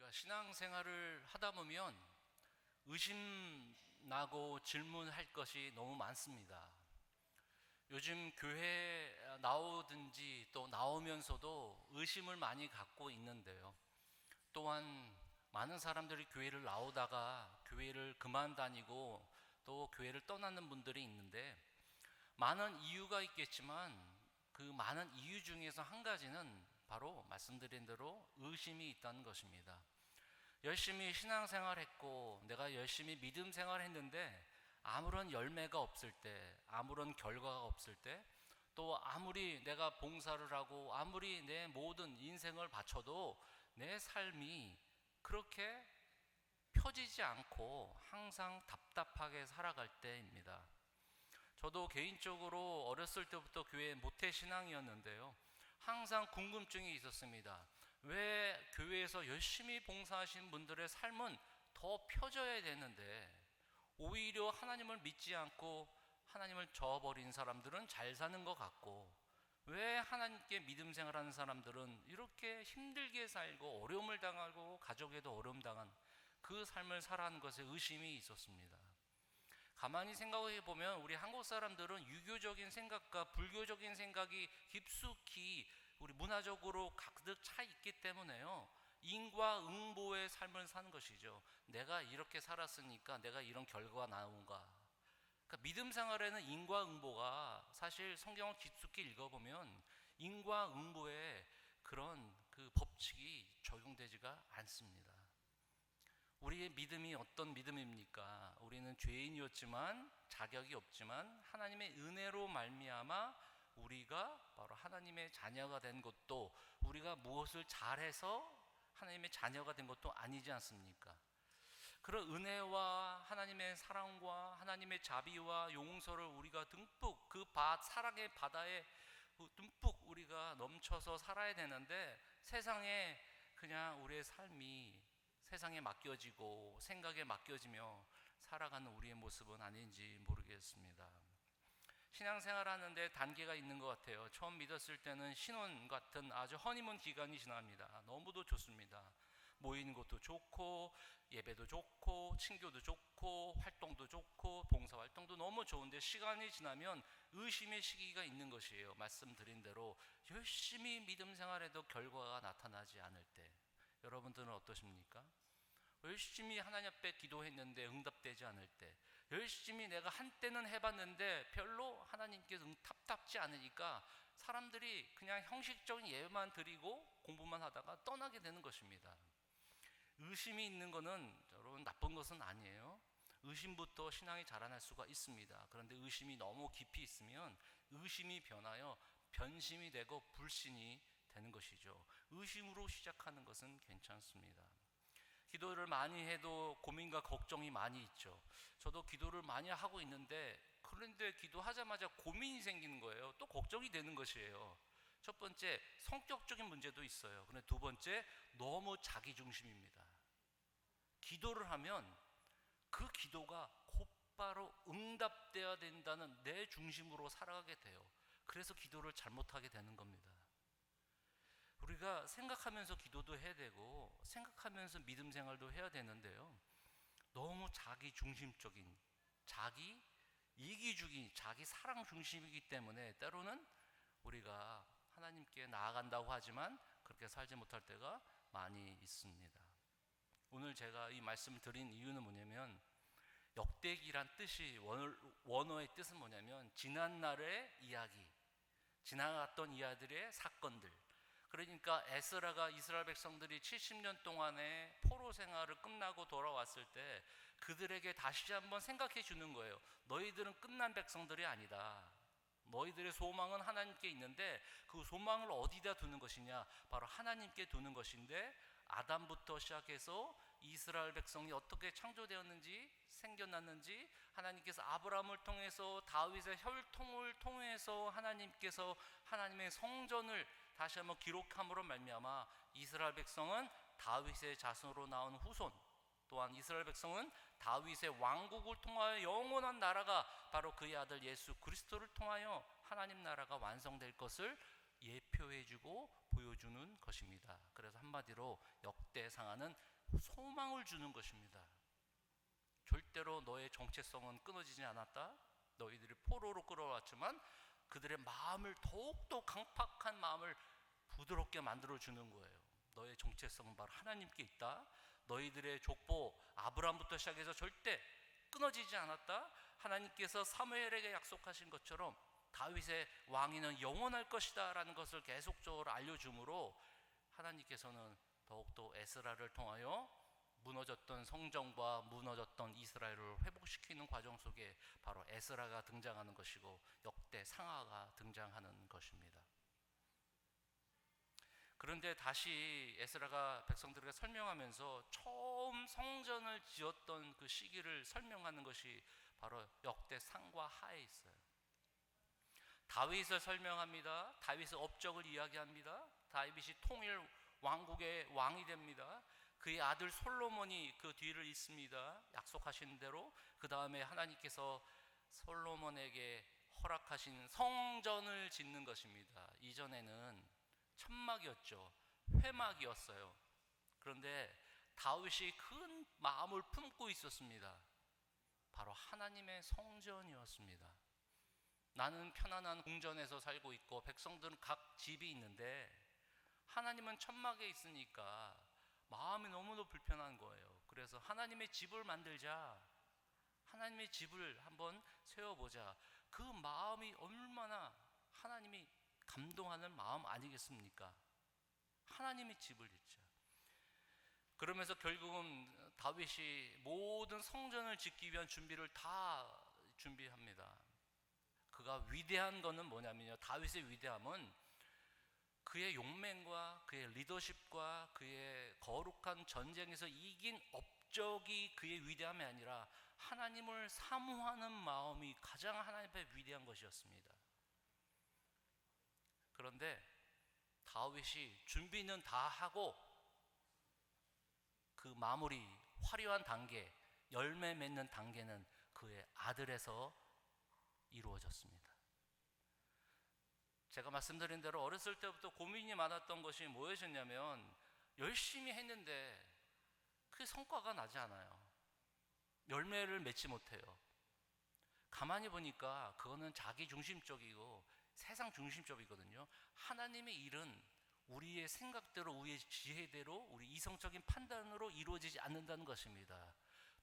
우리가 신앙생활을 하다 보면 의심나고 질문할 것이 너무 많습니다. 요즘 교회 나오든지 또 나오면서도 의심을 많이 갖고 있는데요. 또한 많은 사람들이 교회를 나오다가 교회를 그만 다니고 또 교회를 떠나는 분들이 있는데, 많은 이유가 있겠지만 그 많은 이유 중에서 한 가지는 바로 말씀드린 대로 의심이 있다는 것입니다. 열심히 신앙생활 했고 내가 열심히 믿음 생활 했는데 아무런 열매가 없을 때, 아무런 결과가 없을 때, 또 아무리 내가 봉사를 하고 아무리 내 모든 인생을 바쳐도 내 삶이 그렇게 펴지지 않고 항상 답답하게 살아갈 때입니다. 저도 개인적으로 어렸을 때부터 교회 모태신앙이었는데요, 항상 궁금증이 있었습니다. 왜 교회에서 열심히 봉사하신 분들의 삶은 더 펴져야 되는데 오히려 하나님을 믿지 않고 하나님을 저어버린 사람들은 잘 사는 것 같고, 왜 하나님께 믿음 생활하는 사람들은 이렇게 힘들게 살고 어려움을 당하고 가족에도 어려움 당한 그 삶을 살아가는 것에 의심이 있었습니다. 가만히 생각해 보면 우리 한국 사람들은 유교적인 생각과 불교적인 생각이 깊숙이 우리 문화적으로 가득 차 있기 때문에요, 인과응보의 삶을 사는 것이죠. 내가 이렇게 살았으니까 내가 이런 결과가 나온가. 그러니까 믿음 생활에는 인과응보가, 사실 성경을 깊숙이 읽어보면 인과응보에 그런 그 법칙이 적용되지가 않습니다. 우리의 믿음이 어떤 믿음입니까? 우리는 죄인이었지만, 자격이 없지만 하나님의 은혜로 말미암아 우리가 바로 하나님의 자녀가 된 것도, 우리가 무엇을 잘해서 하나님의 자녀가 된 것도 아니지 않습니까? 그런 은혜와 하나님의 사랑과 하나님의 자비와 용서를 우리가 듬뿍 그 사랑의 바다에 듬뿍 우리가 넘쳐서 살아야 되는데, 세상에 그냥 우리의 삶이 세상에 맡겨지고 생각에 맡겨지며 살아가는 우리의 모습은 아닌지 모르겠습니다. 신앙생활 하는데 단계가 있는 것 같아요. 처음 믿었을 때는 신혼 같은 아주 허니문 기간이 지납니다. 너무도 좋습니다. 모이는 것도 좋고 예배도 좋고 친교도 좋고 활동도 좋고 봉사활동도 너무 좋은데, 시간이 지나면 의심의 시기가 있는 것이에요. 말씀드린 대로 열심히 믿음 생활해도 결과가 나타나지 않을 때, 여러분들은 어떠십니까? 열심히 하나님 앞에 기도했는데 응답되지 않을 때, 열심히 내가 한때는 해봤는데 별로 하나님께서 답답지 않으니까 사람들이 그냥 형식적인 예배만 드리고 공부만 하다가 떠나게 되는 것입니다. 의심이 있는 것은 여러분 나쁜 것은 아니에요. 의심부터 신앙이 자라날 수가 있습니다. 그런데 의심이 너무 깊이 있으면 의심이 변하여 변심이 되고 불신이 되는 것이죠. 의심으로 시작하는 것은 괜찮습니다. 기도를 많이 해도 고민과 걱정이 많이 있죠. 저도 기도를 많이 하고 있는데, 그런데 기도하자마자 고민이 생기는 거예요. 또 걱정이 되는 것이에요. 첫 번째, 성격적인 문제도 있어요. 그런데 두 번째, 너무 자기중심입니다. 기도를 하면 그 기도가 곧바로 응답되어야 된다는 내 중심으로 살아가게 돼요. 그래서 기도를 잘못하게 되는 겁니다. 우리가 생각하면서 기도도 해야 되고 생각하면서 믿음 생활도 해야 되는데요, 너무 자기 중심적인, 자기 이기주의, 자기 사랑 중심이기 때문에 때로는 우리가 하나님께 나아간다고 하지만 그렇게 살지 못할 때가 많이 있습니다. 오늘 제가 이 말씀을 드린 이유는 뭐냐면, 역대기란 뜻이, 원어의 뜻은 뭐냐면 지난날의 이야기, 지나갔던 이야기들의 사건들. 그러니까 에스라가 이스라엘 백성들이 70년 동안의 포로 생활을 끝나고 돌아왔을 때 그들에게 다시 한번 생각해 주는 거예요. 너희들은 끝난 백성들이 아니다. 너희들의 소망은 하나님께 있는데 그 소망을 어디다 두는 것이냐? 바로 하나님께 두는 것인데, 아담부터 시작해서 이스라엘 백성이 어떻게 창조되었는지, 생겨났는지, 하나님께서 아브라함을 통해서 다윗의 혈통을 통해서 하나님께서 하나님의 성전을 다시 한번 기록함으로 말미암아 이스라엘 백성은 다윗의 자손으로 나온 후손, 또한 이스라엘 백성은 다윗의 왕국을 통하여 영원한 나라가 바로 그의 아들 예수 그리스도를 통하여 하나님 나라가 완성될 것을 예표해주고 보여주는 것입니다. 그래서 한마디로 역대상하는 소망을 주는 것입니다. 절대로 너의 정체성은 끊어지지 않았다. 너희들이 포로로 끌어왔지만 그들의 마음을 더욱더 강팍한 마음을 부드럽게 만들어주는 거예요. 너의 정체성은 바로 하나님께 있다. 너희들의 족보 아브라함부터 시작해서 절대 끊어지지 않았다. 하나님께서 사무엘에게 약속하신 것처럼 다윗의 왕위는 영원할 것이다 라는 것을 계속적으로 알려주므로 하나님께서는 더욱더 에스라를 통하여 무너졌던 성전과 무너졌던 이스라엘을 회복시키는 과정 속에 바로 에스라가 등장하는 것이고 역대 상하가 등장하는 것입니다. 그런데 다시 에스라가 백성들에게 설명하면서 처음 성전을 지었던 그 시기를 설명하는 것이 바로 역대 상과 하에 있어요. 다윗을 설명합니다. 다윗의 업적을 이야기합니다. 다윗이 통일 왕국의 왕이 됩니다. 그의 아들 솔로몬이 그 뒤를 잇습니다. 약속하신 대로. 그 다음에 하나님께서 솔로몬에게 허락하신 성전을 짓는 것입니다. 이전에는 천막이었죠. 회막이었어요. 그런데 다윗이 큰 마음을 품고 있었습니다. 바로 하나님의 성전이었습니다. 나는 편안한 궁전에서 살고 있고 백성들은 각 집이 있는데 하나님은 천막에 있으니까 마음이 너무도 불편한 거예요. 그래서 하나님의 집을 만들자. 하나님의 집을 한번 세워보자. 그 마음이 얼마나 하나님이 감동하는 마음 아니겠습니까? 하나님의 집을 짓자. 그러면서 결국은 다윗이 모든 성전을 짓기 위한 준비를 다 준비합니다. 그가 위대한 것은 뭐냐면요, 다윗의 위대함은 그의 용맹과 그의 리더십과 그의 거룩한 전쟁에서 이긴 업적이 그의 위대함이 아니라 하나님을 사모하는 마음이 가장 하나님 앞에 위대한 것이었습니다. 그런데 다윗이 준비는 다 하고 그 마무리 화려한 단계, 열매 맺는 단계는 그의 아들에서 이루어졌습니다. 제가 말씀드린 대로 어렸을 때부터 고민이 많았던 것이 무엇이었냐면 열심히 했는데 그 성과가 나지 않아요. 열매를 맺지 못해요. 가만히 보니까 그거는 자기 중심적이고 세상 중심적이거든요. 하나님의 일은 우리의 생각대로, 우리의 지혜대로, 우리 이성적인 판단으로 이루어지지 않는다는 것입니다.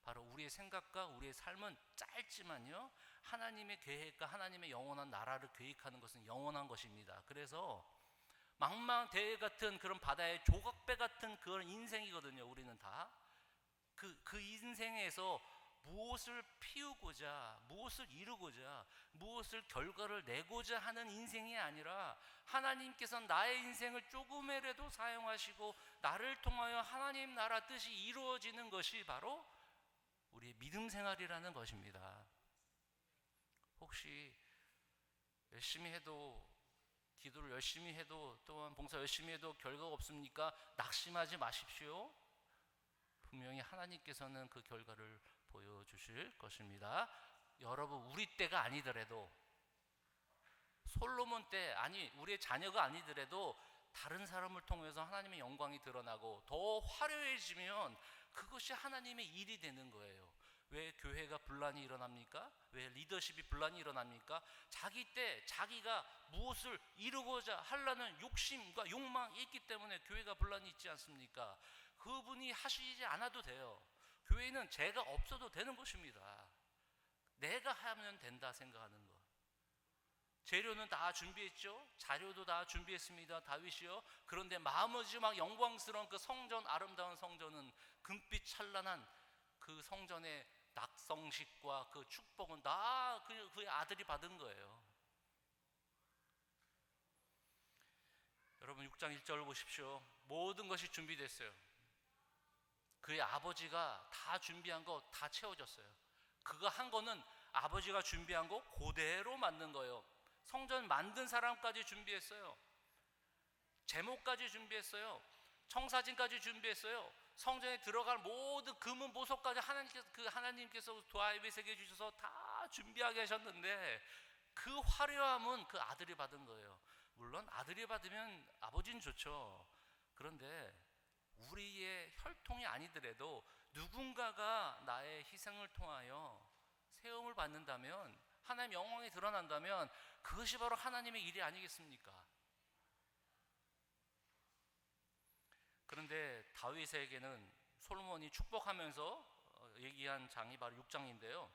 바로 우리의 생각과 우리의 삶은 짧지만요, 하나님의 계획과 하나님의 영원한 나라를 계획하는 것은 영원한 것입니다. 그래서 망망대해 같은 그런 바다의 조각배 같은 그런 인생이거든요. 우리는 다 그 인생에서 무엇을 피우고자, 무엇을 이루고자, 무엇을 결과를 내고자 하는 인생이 아니라 하나님께서 나의 인생을 조금이라도 사용하시고 나를 통하여 하나님 나라 뜻이 이루어지는 것이 바로 우리의 믿음 생활이라는 것입니다. 혹시 열심히 해도, 기도를 열심히 해도, 또한 봉사 열심히 해도 결과가 없습니까? 낙심하지 마십시오. 분명히 하나님께서는 그 결과를 보여주실 것입니다. 여러분, 우리 때가 아니더라도, 솔로몬 때, 아니 우리의 자녀가 아니더라도 다른 사람을 통해서 하나님의 영광이 드러나고 더 화려해지면 그것이 하나님의 일이 되는 거예요. 왜 교회가 분란이 일어납니까? 왜 리더십이 분란이 일어납니까? 자기 때 자기가 무엇을 이루고자 하려는 욕심과 욕망이 있기 때문에 교회가 분란이 있지 않습니까? 그분이 하시지 않아도 돼요. 교회는 제가 없어도 되는 것입니다. 내가 하면 된다 생각하는 것. 재료는 다 준비했죠. 자료도 다 준비했습니다. 다윗이요. 그런데 마지막 영광스러운 그 성전, 아름다운 성전은 금빛 찬란한 그 성전의 낙성식과 그 축복은 다 그의 아들이 받은 거예요. 여러분 6장 1절을 보십시오. 모든 것이 준비됐어요. 그의 아버지가 다 준비한 거 다 채워졌어요. 그가 한 거는 아버지가 준비한 거 그대로 만든 거예요. 성전 만든 사람까지 준비했어요. 제목까지 준비했어요. 청사진까지 준비했어요. 성전에 들어갈 모든 금은 보석까지 하나님께서 다윗에게 주셔서 다 준비하게 하셨는데 그 화려함은 그 아들이 받은 거예요. 물론 아들이 받으면 아버지는 좋죠. 그런데 우리의 혈통이 아니더라도 누군가가 나의 희생을 통하여 세움을 받는다면, 하나님의 영광이 드러난다면 그것이 바로 하나님의 일이 아니겠습니까? 그런데 다윗에게는 솔로몬이 축복하면서 얘기한 장이 바로 6장인데요.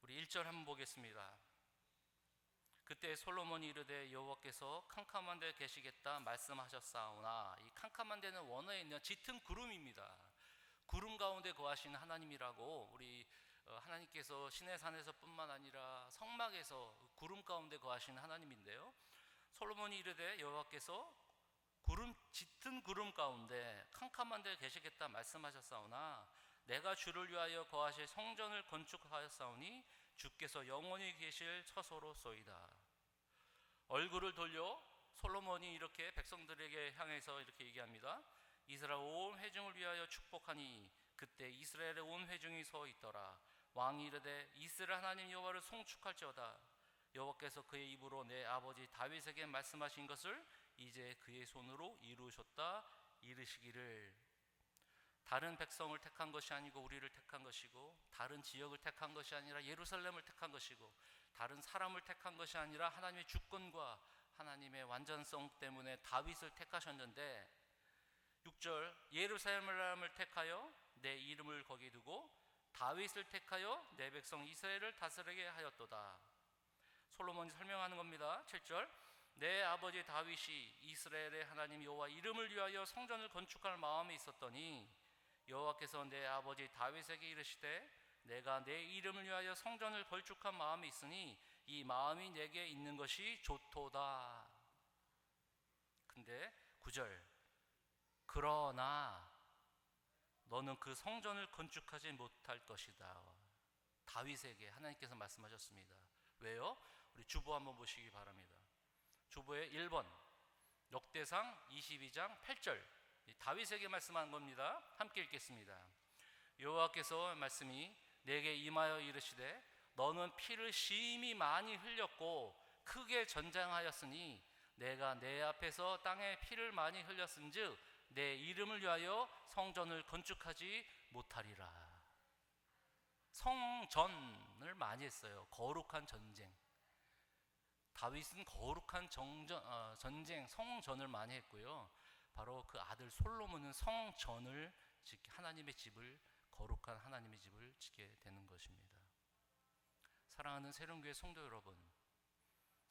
우리 1절 한번 보겠습니다. 그때 솔로몬이 이르되 여호와께서 캄캄한 데 계시겠다 말씀하셨사오나, 이 캄캄한 데는 원어에 있는 짙은 구름입니다. 구름 가운데 거하시는 하나님이라고, 우리 하나님께서 시내산에서 뿐만 아니라 성막에서 구름 가운데 거하시는 하나님인데요, 솔로몬이 이르되 여호와께서 짙은 구름 가운데 캄캄한 데 계시겠다 말씀하셨사오나 내가 주를 위하여 거하실 성전을 건축하였사오니 주께서 영원히 계실 처소로소이다. 얼굴을 돌려 솔로몬이 이렇게 백성들에게 향해서 이렇게 얘기합니다. 이스라엘 온 회중을 위하여 축복하니 그때 이스라엘의 온 회중이 서 있더라. 왕이 이르되 이스라엘 하나님 여호와를 송축할지어다. 여호와께서 그의 입으로 내 아버지 다윗에게 말씀하신 것을 이제 그의 손으로 이루셨다 이르시기를. 다른 백성을 택한 것이 아니고 우리를 택한 것이고, 다른 지역을 택한 것이 아니라 예루살렘을 택한 것이고, 다른 사람을 택한 것이 아니라 하나님의 주권과 하나님의 완전성 때문에 다윗을 택하셨는데, 6절 예루살렘을 택하여 내 이름을 거기 두고 다윗을 택하여 내 백성 이스라엘을 다스리게 하였도다. 솔로몬이 설명하는 겁니다. 7절 내 아버지 다윗이 이스라엘의 하나님 여호와 이름을 위하여 성전을 건축할 마음이 있었더니 여호와께서 내 아버지 다윗에게 이르시되 내가 내 이름을 위하여 성전을 건축한 마음이 있으니 이 마음이 내게 있는 것이 좋도다. 근데 9절 그러나 너는 그 성전을 건축하지 못할 것이다. 다윗에게 하나님께서 말씀하셨습니다. 왜요? 우리 주보 한번 보시기 바랍니다. 주보의 1번 역대상 22장 8절 다윗에게 말씀한 겁니다. 함께 읽겠습니다. 여호와께서 말씀이 내게 임하여 이르시되 너는 피를 심히 많이 흘렸고 크게 전장하였으니 내가 내 앞에서 땅에 피를 많이 흘렸은즉 내 이름을 위하여 성전을 건축하지 못하리라. 성전을 많이 했어요. 거룩한 전쟁. 다윗은 거룩한 전쟁, 성전을 많이 했고요. 바로 그 아들 솔로몬은 성전을 하나님의 집을, 거룩한 하나님의 집을 짓게 되는 것입니다. 사랑하는 새로운교회 성도 여러분,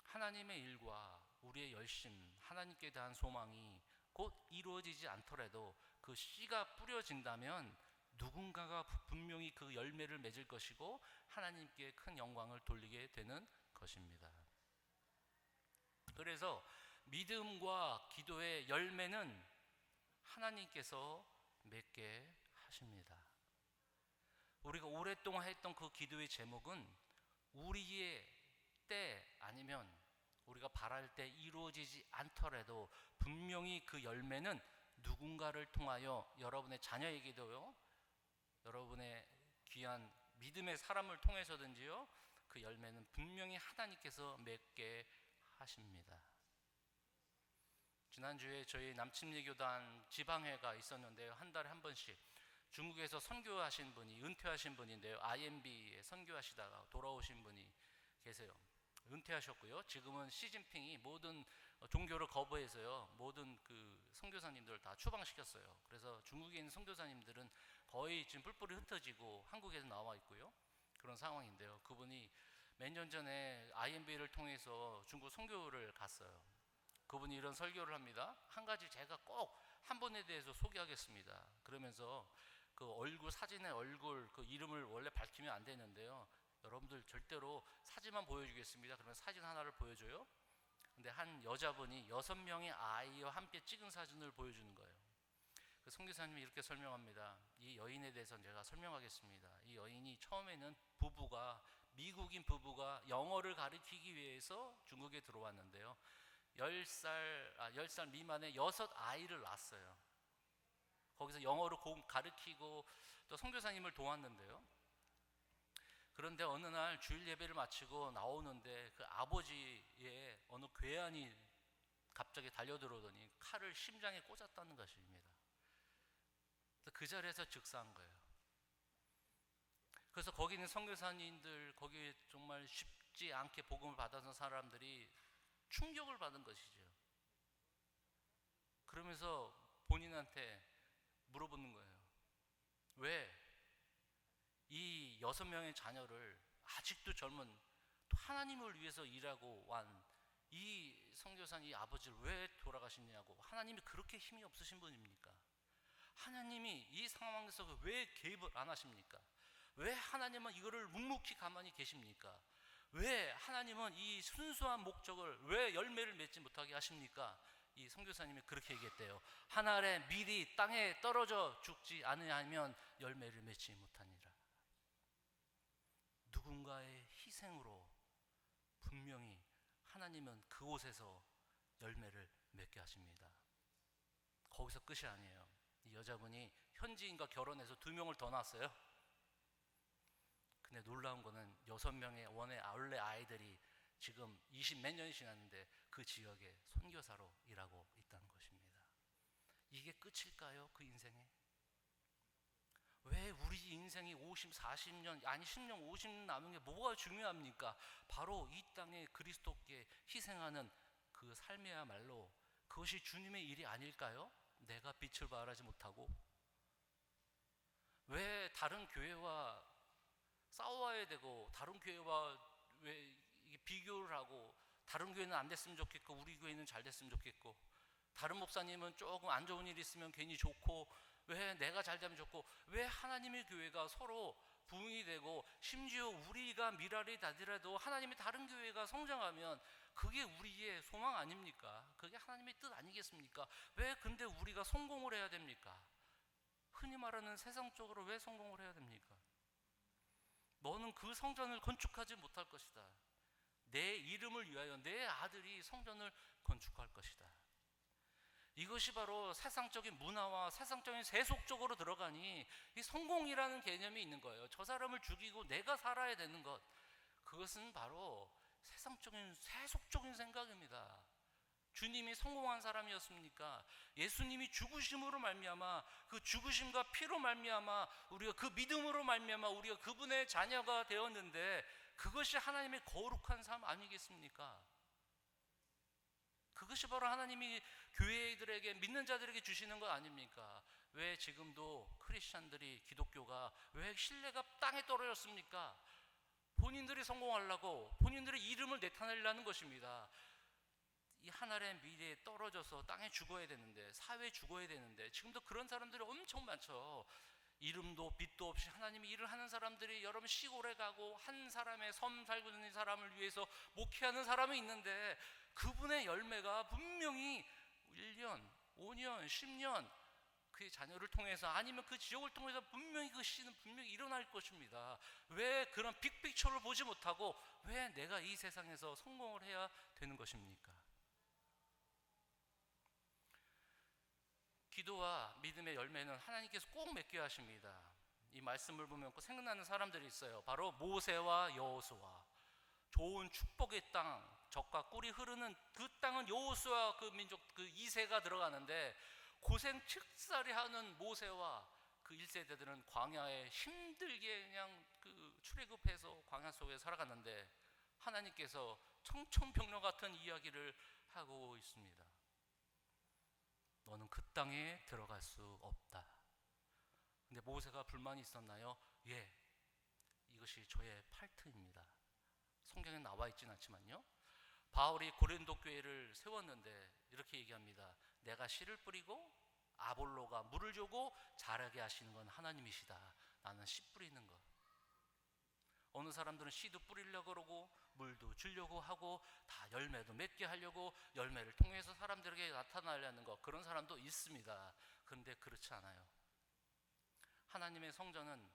하나님의 일과 우리의 열심, 하나님께 대한 소망이 곧 이루어지지 않더라도 그 씨가 뿌려진다면 누군가가 분명히 그 열매를 맺을 것이고 하나님께 큰 영광을 돌리게 되는 것입니다. 그래서 믿음과 기도의 열매는 하나님께서 맺게 하십니다. 우리가 오랫동안 했던 그 기도의 제목은 우리의 때 아니면 우리가 바랄 때 이루어지지 않더라도 분명히 그 열매는 누군가를 통하여 여러분의 자녀에게도요, 여러분의 귀한 믿음의 사람을 통해서든지요, 그 열매는 분명히 하나님께서 맺게 하십니다. 지난주에 저희 남침리교단 지방회가 있었는데요, 한 달에 한 번씩 중국에서 선교하신 분이, 은퇴하신 분인데요, IMB에 선교하시다가 돌아오신 분이 계세요. 은퇴하셨고요. 지금은 시진핑이 모든 종교를 거부해서요, 모든 그 선교사님들을 다 추방시켰어요. 그래서 중국에 있는 선교사님들은 거의 지금 뿔뿔이 흩어지고 한국에서 나와 있고요. 그런 상황인데요. 그분이 몇 년 전에 IMB를 통해서 중국 선교를 갔어요. 그분이 이런 설교를 합니다. 한 가지 제가 꼭 한 분에 대해서 소개하겠습니다. 그러면서 그 얼굴, 사진의 얼굴, 그 이름을 원래 밝히면 안 되는데요, 여러분들 절대로 사진만 보여주겠습니다. 그러면 사진 하나를 보여줘요. 근데 한 여자분이 6명의 아이와 함께 찍은 사진을 보여주는 거예요. 그 선교사님이 이렇게 설명합니다. 이 여인에 대해서는 제가 설명하겠습니다. 이 여인이 처음에는 미국인 부부가 영어를 가르치기 위해서 중국에 들어왔는데요, 10살 미만의 6아이를 낳았어요. 거기서 영어를 가르치고 또 선교사님을 도왔는데요, 그런데 어느 날 주일 예배를 마치고 나오는데 그 아버지의 어느 괴한이 갑자기 달려들어오더니 칼을 심장에 꽂았다는 것입니다. 그 자리에서 즉사한 거예요. 그래서 거기 있는 선교사님들, 거기에 정말 쉽지 않게 복음을 받아서 사람들이 충격을 받은 것이죠. 그러면서 본인한테 물어보는 거예요. 왜 이 6명의 자녀를 아직도 젊은, 또 하나님을 위해서 일하고 온 이 선교사님, 이 아버지를 왜 돌아가시냐고. 하나님이 그렇게 힘이 없으신 분입니까? 하나님이 이 상황에서 왜 개입을 안 하십니까? 왜 하나님은 이거를 묵묵히 가만히 계십니까? 왜 하나님은 이 순수한 목적을 왜 열매를 맺지 못하게 하십니까? 이 선교사님이 그렇게 얘기했대요. 한 알의 밀이 땅에 떨어져 죽지 않으면 열매를 맺지 못하니라. 누군가의 희생으로 분명히 하나님은 그곳에서 열매를 맺게 하십니다. 거기서 끝이 아니에요. 이 여자분이 현지인과 결혼해서 2명을 더 낳았어요. 근데 놀라운 거는 6명의 원래 아이들이 지금 20 몇 년이 지났는데 그 지역에 선교사로 일하고 있다는 것입니다. 이게 끝일까요? 그 인생에? 왜 우리 인생이 50, 40년, 아니 10년, 50년 남은 게 뭐가 중요합니까? 바로 이 땅에 그리스도께 희생하는 그 삶이야말로 그것이 주님의 일이 아닐까요? 내가 빛을 발하지 못하고 왜 다른 교회와 싸워야 되고, 다른 교회와 왜 비교를 하고, 다른 교회는 안 됐으면 좋겠고 우리 교회는 잘 됐으면 좋겠고, 다른 목사님은 조금 안 좋은 일 있으면 괜히 좋고, 왜 내가 잘 되면 좋고, 왜 하나님의 교회가 서로 부흥이 되고, 심지어 우리가 미랄이 다더라도 하나님의 다른 교회가 성장하면 그게 우리의 소망 아닙니까? 그게 하나님의 뜻 아니겠습니까? 왜 근데 우리가 성공을 해야 됩니까? 흔히 말하는 세상적으로 왜 성공을 해야 됩니까? 너는 그 성전을 건축하지 못할 것이다. 내 이름을 위하여 내 아들이 성전을 건축할 것이다. 이것이 바로 세상적인 문화와 세상적인 세속적으로 들어가니 이 성공이라는 개념이 있는 거예요. 저 사람을 죽이고 내가 살아야 되는 것, 그것은 바로 세상적인 세속적인 생각입니다. 주님이 성공한 사람이었습니까? 예수님이 죽으심으로 말미암아, 그 죽으심과 피로 말미암아 우리가 그 믿음으로 말미암아 우리가 그분의 자녀가 되었는데, 그것이 하나님의 거룩한 삶 아니겠습니까? 그것이 바로 하나님이 교회들에게, 믿는 자들에게 주시는 것 아닙니까? 왜 지금도 크리스찬들이, 기독교가 왜 신뢰가 땅에 떨어졌습니까? 본인들이 성공하려고, 본인들의 이름을 나타내려는 것입니다. 이 하늘의 미래에 떨어져서 땅에 죽어야 되는데, 사회에 죽어야 되는데, 지금도 그런 사람들이 엄청 많죠. 이름도 빛도 없이 하나님이 일을 하는 사람들이 여러분 시골에 가고 한 사람의 섬 살고 있는 사람을 위해서 목회하는 사람이 있는데, 그분의 열매가 분명히 1년, 5년, 10년 그의 자녀를 통해서, 아니면 그 지역을 통해서 분명히 그 씨는 분명히 일어날 것입니다. 왜 그런 빅픽처를 보지 못하고 왜 내가 이 세상에서 성공을 해야 되는 것입니까? 기도와 믿음의 열매는 하나님께서 꼭 맺게 하십니다. 이 말씀을 보면 꼭 생각나는 사람들이 있어요. 바로 모세와 여호수아. 좋은 축복의 땅, 젖과 꿀이 흐르는 그 땅은 여호수아 그 민족 그 2세가 들어가는데, 고생 척살이 하는 모세와 그 1세대들은 광야에 힘들게 그냥 그 출애굽해서 광야 속에 살아갔는데, 하나님께서 청천벽력 같은 이야기를 하고 있습니다. 너는 그 땅에 들어갈 수 없다. 근데 모세가 불만이 있었나요? 예, 이것이 저의 팔트입니다. 성경에 나와 있지는 않지만요. 바울이 고린도 교회를 세웠는데 이렇게 얘기합니다. 내가 씨를 뿌리고 아볼로가 물을 주고 자라게 하시는 건 하나님이시다. 나는 씨 뿌리는 것. 어느 사람들은 씨도 뿌리려고 그러고 물도 주려고 하고 다 열매도 맺게 하려고, 열매를 통해서 사람들에게 나타나려는 것, 그런 사람도 있습니다. 그런데 그렇지 않아요. 하나님의 성전은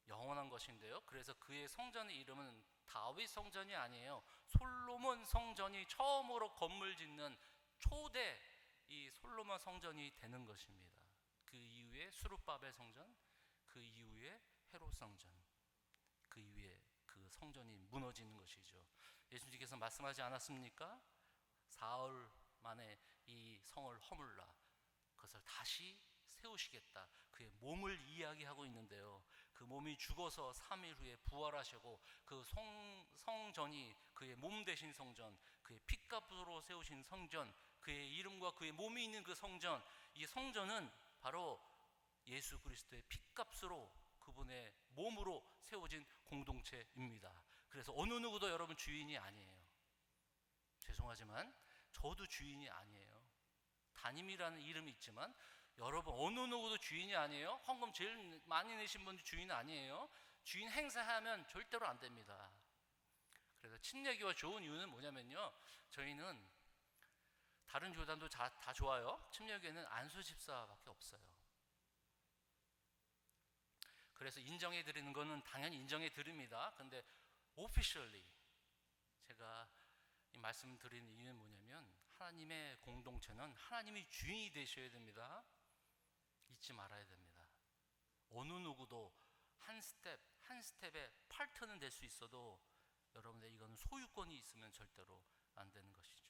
영원한 것인데요, 그래서 그의 성전의 이름은 다윗 성전이 아니에요. 솔로몬 성전이 처음으로 건물 짓는 초대 이 솔로몬 성전이 되는 것입니다. 그 이후에 수룹바벨 성전, 그 이후에 헤롯 성전, 그 이후에 그 성전이 무너지는 것이죠. 예수님께서 말씀하지 않았습니까? 사흘 만에 이 성을 허물라, 그것을 다시 세우시겠다. 그의 몸을 이야기하고 있는데요. 그 몸이 죽어서 3일 후에 부활하시고 그 성전이 그의 몸 대신 성전, 그의 피값으로 세우신 성전, 그의 이름과 그의 몸이 있는 그 성전, 이 성전은 바로 예수 그리스도의 피값으로 그분의 몸으로 세워진 공동체입니다. 그래서 어느 누구도 여러분 주인이 아니에요. 죄송하지만 저도 주인이 아니에요. 담임이라는 이름이 있지만 여러분 어느 누구도 주인이 아니에요. 헌금 제일 많이 내신 분도 주인 아니에요. 주인 행사하면 절대로 안 됩니다. 그래서 침례교가 좋은 이유는 뭐냐면요, 저희는 다른 교단도 다 좋아요. 침례교회는 안수 집사밖에 없어요. 그래서 인정해 드리는 거는 당연히 인정해 드립니다. 근데 officially 제가 이 말씀 드리는 이유는 뭐냐면, 하나님의 공동체는 하나님이 주인이 되셔야 됩니다. 잊지 말아야 됩니다. 어느 누구도 한 스텝의 파트는 될 수 있어도 여러분들 이거는 소유권이 있으면 절대로 안 되는 것이죠.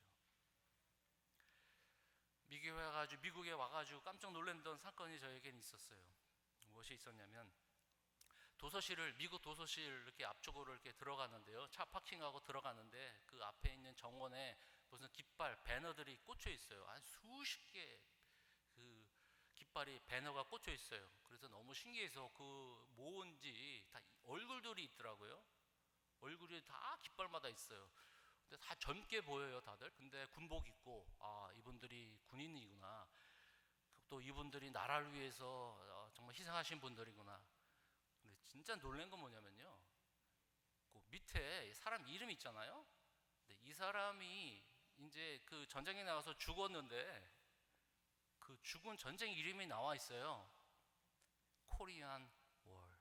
미국에 와가지고 깜짝 놀랐던 사건이 저에게는 있었어요. 무엇이 있었냐면, 미국 도서실 이렇게 앞쪽으로 이렇게 들어가는데요. 차 파킹하고 들어가는데 그 앞에 있는 정원에 무슨 깃발, 배너들이 꽂혀 있어요. 한 수십 개 그 깃발이, 배너가 꽂혀 있어요. 그래서 너무 신기해서 그 뭔지 다 얼굴들이 있더라고요. 얼굴이 다 깃발마다 있어요. 근데 다 젊게 보여요, 다들. 근데 군복 입고, 아, 이분들이 군인이구나. 또 이분들이 나라를 위해서 정말 희생하신 분들이구나. 근데 진짜 놀란 건 뭐냐면요, 그 밑에 사람 이름 있잖아요. 근데 이 사람이 이제 그 전쟁에 나가서 죽었는데 그 죽은 전쟁 이름이 나와 있어요. 코리안 월.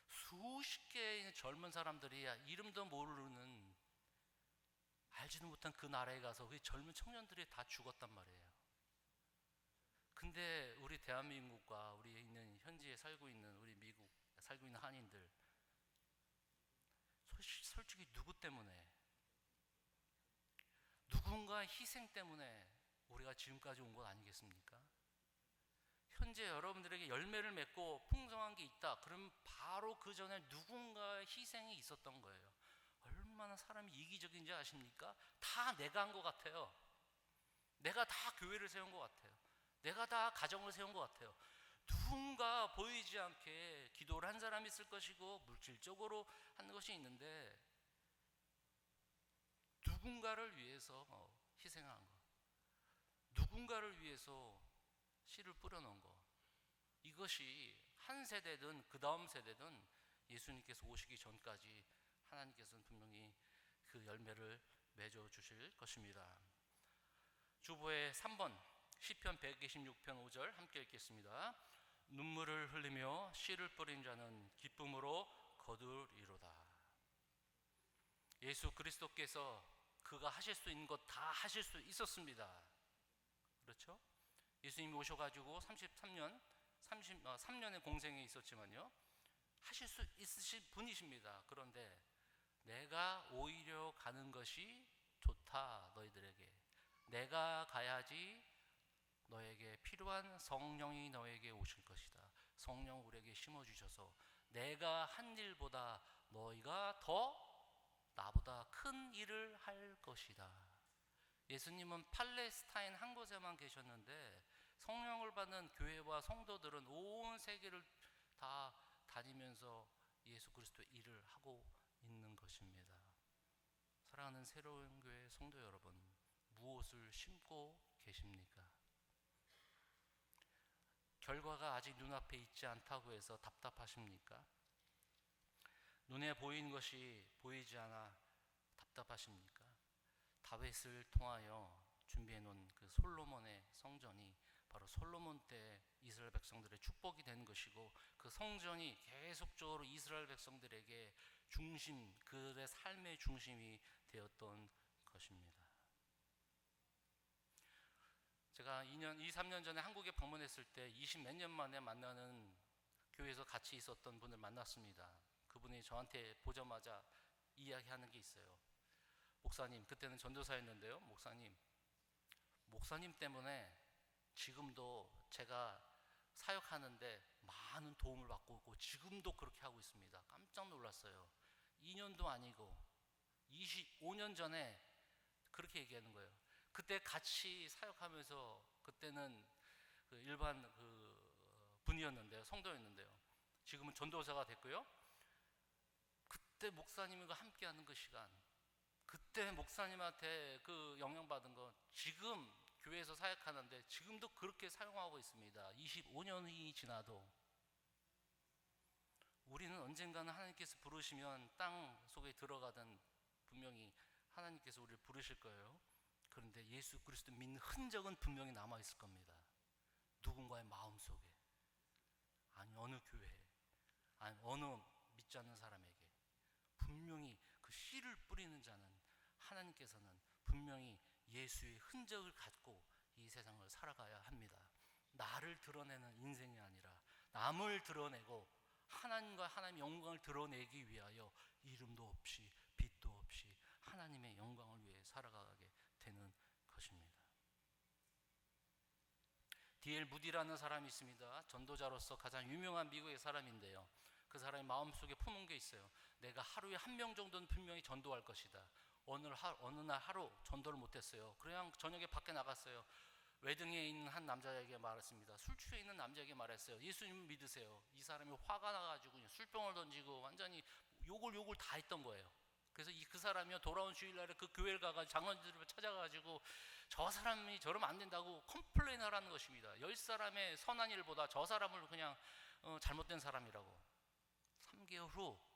수십 개의 젊은 사람들이 이름도 모르는, 알지도 못한 그 나라에 가서 그 젊은 청년들이 다 죽었단 말이에요. 근데 우리 대한민국과 우리 있는 현지에 살고 있는, 우리 미국 살고 있는 한인들, 솔직히 누구 때문에, 누군가의 희생 때문에 우리가 지금까지 온 것 아니겠습니까? 현재 여러분들에게 열매를 맺고 풍성한 게 있다. 그럼 바로 그 전에 누군가의 희생이 있었던 거예요. 얼마나 사람이 이기적인지 아십니까? 다 내가 한 것 같아요. 내가 다 교회를 세운 것 같아요. 내가 다 가정을 세운 것 같아요. 누군가 보이지 않게 기도를 한 사람이 있을 것이고 물질적으로 하는 것이 있는데, 누군가를 위해서 희생한 것, 누군가를 위해서 씨를 뿌려놓은 것, 이것이 한 세대든 그 다음 세대든 예수님께서 오시기 전까지 하나님께서는 분명히 그 열매를 맺어 주실 것입니다. 주보의 3번 시편 126편 5절 함께 읽겠습니다. 눈물을 흘리며 씨를 뿌린 자는 기쁨으로 거두리로다. 예수 그리스도께서 그가 하실 수 있는 것 다 하실 수 있었습니다. 그렇죠? 예수님이 오셔가지고 3년의 공생에 있었지만요, 하실 수 있으신 분이십니다. 그런데 내가 오히려 가는 것이 좋다. 너희들에게 내가 가야지 너에게 필요한 성령이 너에게 오실 것이다. 성령 우리에게 심어주셔서 내가 한 일보다 너희가 더 나보다 큰 일을 할 것이다. 예수님은 팔레스타인 한 곳에만 계셨는데 성령을 받는 교회와 성도들은 온 세계를 다 다니면서 예수 그리스도의 일을 하고 있는 것입니다. 사랑하는 새로운 교회 성도 여러분, 무엇을 심고 계십니까? 결과가 아직 눈앞에 있지 않다고 해서 답답하십니까? 눈에 보이는 것이 보이지 않아 답답하십니까? 다윗을 통하여 준비해 놓은 그 솔로몬의 성전이 바로 솔로몬 때 이스라엘 백성들의 축복이 된 것이고, 그 성전이 계속적으로 이스라엘 백성들에게 그들의 삶의 중심이 되었던 것입니다. 제가 2, 3년 전에 한국에 방문했을 때 20 몇 년 만에 만나는 교회에서 같이 있었던 분을 만났습니다. 그분이 저한테 보자마자 이야기하는 게 있어요. 목사님, 그때는 전도사였는데요. 목사님 때문에 지금도 제가 사역하는데 많은 도움을 받고 있고 지금도 그렇게 하고 있습니다. 깜짝 놀랐어요. 2년도 아니고 25년 전에 그렇게 얘기하는 거예요. 그때 같이 사역하면서 그때는 그 일반 분이었는데요. 성도였는데요. 지금은 전도사가 됐고요. 그때 목사님과 함께하는 그 시간, 그때 목사님한테 그 영향받은 거 지금 교회에서 사역하는데 지금도 그렇게 사용하고 있습니다. 25년이 지나도 우리는 언젠가는 하나님께서 부르시면 땅 속에 들어가든 분명히 하나님께서 우리를 부르실 거예요. 그런데 예수 그리스도 믿는 흔적은 분명히 남아있을 겁니다. 누군가의 마음속에, 아니 어느 교회에, 아니 어느 믿지 않는 사람에게 분명히 그 씨를 뿌리는 자는 하나님께서는 분명히 예수의 흔적을 갖고 이 세상을 살아가야 합니다. 나를 드러내는 인생이 아니라 남을 드러내고 하나님과 하나님의 영광을 드러내기 위하여 이름도 없이 빛도 없이 하나님의 영광을 위해 살아가게 되는 것입니다. D.L. 무디라는 사람이 있습니다. 전도자로서 가장 유명한 미국의 사람인데요. 그 사람의 마음속에 품은 게 있어요. 내가 하루에 1명 정도는 분명히 전도할 것이다. 어느 날 하루 전도를 못했어요. 그냥 저녁에 밖에 나갔어요. 외등에 있는 한 남자에게 말했습니다. 술 취해 있는 남자에게 말했어요. 예수님 믿으세요. 이 사람이 화가 나가지고 술병을 던지고 완전히 욕을 다 했던 거예요. 그래서 그 사람이요 돌아온 주일날에 그 교회를 가가지고 장로들을 찾아가지고 저 사람이 저러면 안 된다고 컴플레인 하라는 것입니다. 10사람의 선한 일보다 저 사람을 그냥 잘못된 사람이라고. 3개월 후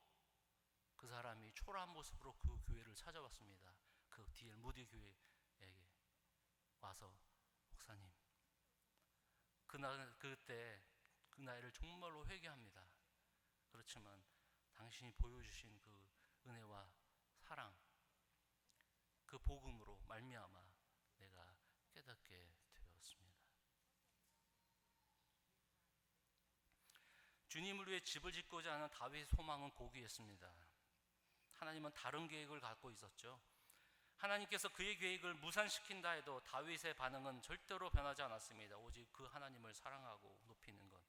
그 사람이 초라한 모습으로 그 교회를 찾아왔습니다. 그 D.L. 무디 교회에게 와서 목사님, 그때 그 나이를 정말로 회개합니다. 그렇지만 당신이 보여주신 그 은혜와 사랑, 그 복음으로 말미암아 내가 깨닫게 되었습니다. 주님을 위해 집을 짓고자 하는 다윗의 소망은 고귀했습니다. 하나님은 다른 계획을 갖고 있었죠. 하나님께서 그의 계획을 무산시킨다 해도 다윗의 반응은 절대로 변하지 않았습니다. 오직 그 하나님을 사랑하고 높이는 것.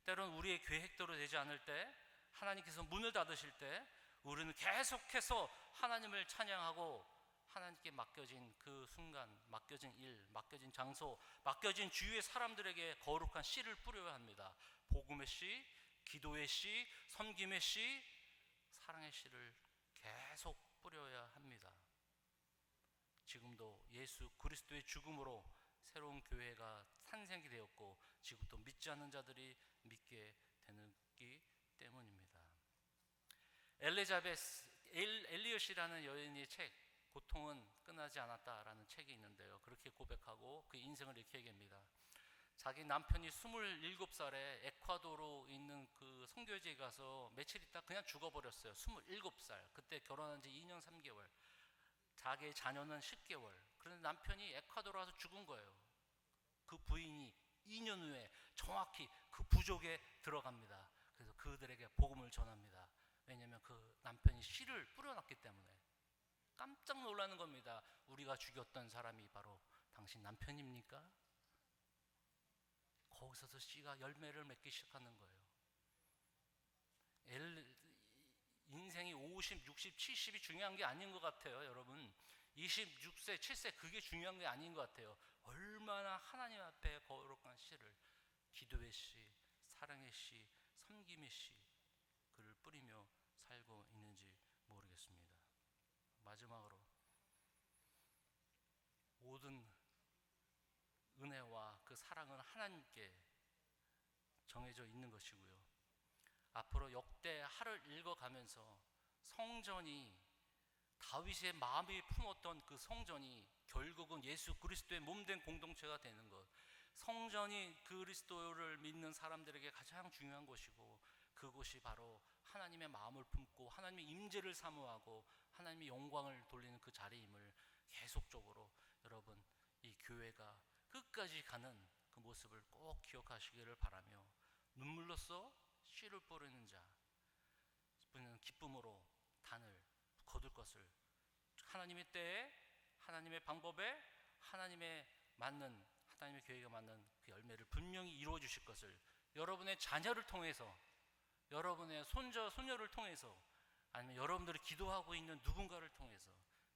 때로는 우리의 계획대로 되지 않을 때, 하나님께서 문을 닫으실 때 우리는 계속해서 하나님을 찬양하고 하나님께 맡겨진 그 순간, 맡겨진 일, 맡겨진 장소, 맡겨진 주위의 사람들에게 거룩한 씨를 뿌려야 합니다. 복음의 씨, 기도의 씨, 섬김의 씨, 사랑의 씨를 계속 뿌려야 합니다. 지금도 예수 그리스도의 죽음으로 새로운 교회가 탄생이 되었고 지금도 믿지 않는 자들이 믿게 되기 때문입니다. 엘리엇이라는 여인의 책, 고통은 끝나지 않았다라는 책이 있는데요. 그렇게 고백하고 그 인생을 이렇게 얘기합니다. 자기 남편이 27살에 에콰도르 있는 그 선교지에 가서 며칠 있다 그냥 죽어버렸어요. 27살. 그때 결혼한 지 2년 3개월. 자기의 자녀는 10개월. 그런데 남편이 에콰도르 와서 죽은 거예요. 그 부인이 2년 후에 정확히 그 부족에 들어갑니다. 그래서 그들에게 복음을 전합니다. 왜냐하면 그 남편이 씨를 뿌려놨기 때문에. 깜짝 놀라는 겁니다. 우리가 죽였던 사람이 바로 당신 남편입니까? 거기서도 씨가 열매를 맺기 시작하는 거예요. 인생이 50, 60, 70이 중요한 게 아닌 것 같아요. 여러분 26세, 7세 그게 중요한 게 아닌 것 같아요. 얼마나 하나님 앞에 거룩한 씨를, 기도의 씨, 사랑의 씨, 섬김의 씨 그를 뿌리며 살고 있는지 모르겠습니다. 마지막으로 모든 은혜와 그 사랑은 하나님께 정해져 있는 것이고요. 앞으로 역대하를 읽어가면서 성전이, 다윗의 마음이 품었던 그 성전이 결국은 예수 그리스도의 몸된 공동체가 되는 것, 성전이 그리스도를 믿는 사람들에게 가장 중요한 것이고 그곳이 바로 하나님의 마음을 품고 하나님의 임재를 사모하고 하나님의 영광을 돌리는 그 자리임을 계속적으로 여러분 이 교회가 끝까지 가는 그 모습을 꼭 기억하시기를 바라며, 눈물로써 씨를 뿌리는 자, 기쁨으로 단을 거둘 것을 하나님의 때에, 하나님의 방법에, 하나님의 맞는 하나님의 교회가 만든 그 열매를 분명히 이루어 주실 것을, 여러분의 자녀를 통해서, 여러분의 손자, 손녀를 통해서, 아니면 여러분들이 기도하고 있는 누군가를 통해서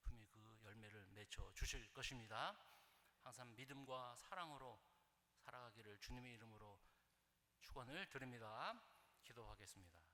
분명히 그 열매를 맺혀 주실 것입니다. 항상 믿음과 사랑으로 살아가기를 주님의 이름으로 축원을 드립니다. 기도하겠습니다.